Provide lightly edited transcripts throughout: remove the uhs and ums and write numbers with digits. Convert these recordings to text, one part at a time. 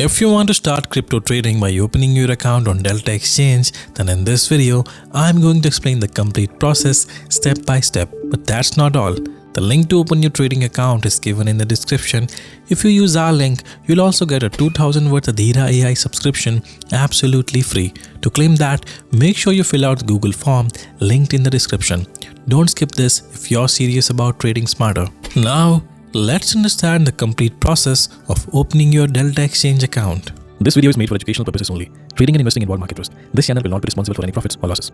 If you want to start crypto trading by opening your account on Delta Exchange, then in this video, I'm going to explain the complete process step by step. But that's not all. The link to open your trading account is given in the description. If you use our link, you'll also get a 2000 worth Adirah AI subscription absolutely free. To claim that, make sure you fill out the Google form linked in the description. Don't skip this if you're serious about trading smarter. Now, let's understand the complete process of opening your Delta Exchange account. This video is made for educational purposes only. Trading and investing involve market risk. This channel will not be responsible for any profits or losses.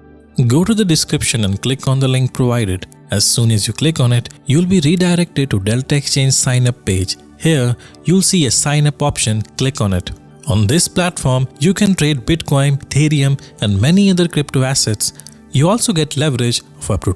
Go to the description and click on the link provided. As soon as you click on it, you'll be redirected to Delta Exchange sign up page. Here, you'll see a sign up option. Click on it. On this platform, you can trade Bitcoin, Ethereum, and many other crypto assets. You also get leverage of up to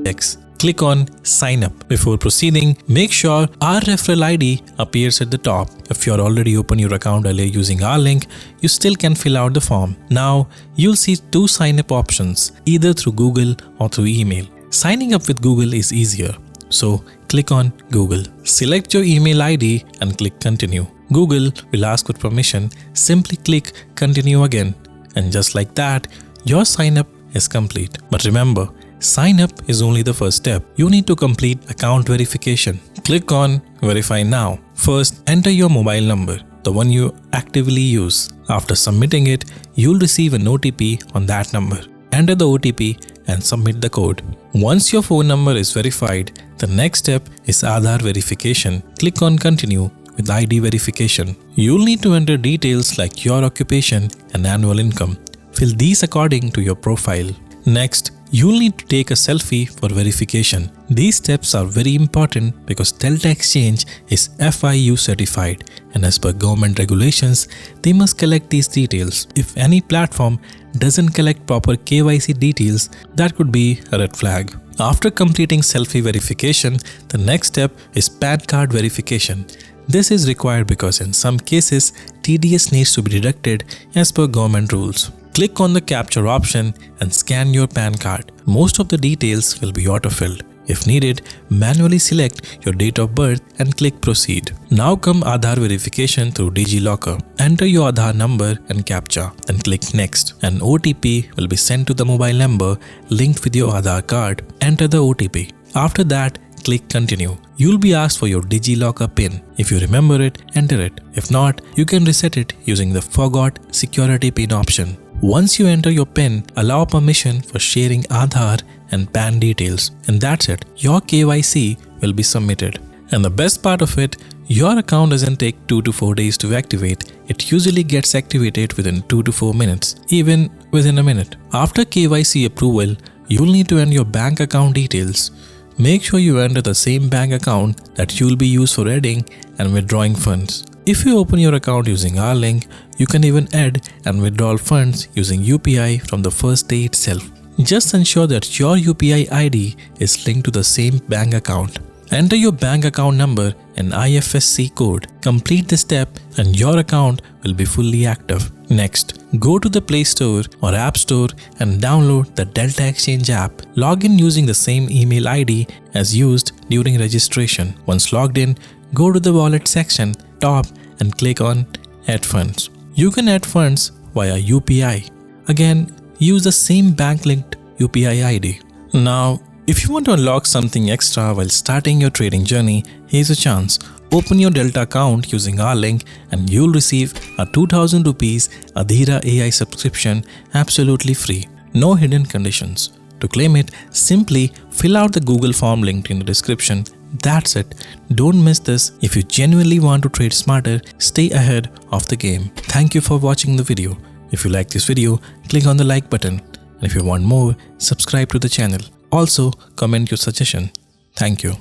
X. Click on sign up. Before proceeding, make sure our referral ID appears at the top. If you're already opened your account earlier using our link, you still can fill out the form. Now, you'll see two sign up options, either through Google or through email. Signing up with Google is easier. So, click on Google. Select your email ID and click continue. Google will ask for permission. Simply click continue again. And just like that, your sign up is complete. But remember, sign up is only the first step. You need to complete account verification. Click on verify now. First, enter your mobile number, the one you actively use. After submitting it, you'll receive an OTP on that number. Enter the OTP and submit the code. Once your phone number is verified, the next step is Aadhaar verification. Click on continue with ID verification. You'll need to enter details like your occupation and annual income. Fill these according to your profile. Next, you'll need to take a selfie for verification. These steps are very important because Delta Exchange is FIU certified, and as per government regulations, they must collect these details. If any platform doesn't collect proper KYC details, that could be a red flag. After completing selfie verification, the next step is PAN card verification. This is required because in some cases, TDS needs to be deducted as per government rules. Click on the capture option and scan your PAN card. Most of the details will be auto-filled. If needed, manually select your date of birth and click proceed. Now come Aadhaar verification through DigiLocker. Enter your Aadhaar number and captcha, then click next. An OTP will be sent to the mobile number linked with your Aadhaar card. Enter the OTP. After that, click continue. You'll be asked for your DigiLocker PIN. If you remember it, enter it. If not, you can reset it using the forgot security PIN option. Once you enter your PIN, allow permission for sharing Aadhaar and PAN details. And that's it. Your KYC will be submitted. And the best part of it, your account doesn't take 2 to 4 days to activate. It usually gets activated within 2 to 4 minutes, even within a minute. After KYC approval, you'll need to enter your bank account details. Make sure you enter the same bank account that you'll be used for adding and withdrawing funds. If you open your account using our link, you can even add and withdraw funds using UPI from the first day itself. Just ensure that your UPI ID is linked to the same bank account. Enter your bank account number and IFSC code. Complete the step and your account will be fully active. Next, go to the Play Store or App Store and download the Delta Exchange app. Log in using the same email ID as used during registration. Once logged in, go to the wallet section, top, and click on add funds. You can add funds via UPI. Again, use the same bank linked UPI ID. Now, if you want to unlock something extra while starting your trading journey, here's a chance. Open your Delta account using our link and you'll receive a 2000 rupees Adirah AI subscription absolutely free. No hidden conditions. To claim it, simply fill out the Google form linked in the description. That's it. Don't miss this. If you genuinely want to trade smarter, stay ahead of the game. Thank you for watching the video. If you like this video, click on the like button. And if you want more, subscribe to the channel. Also, comment your suggestion. Thank you.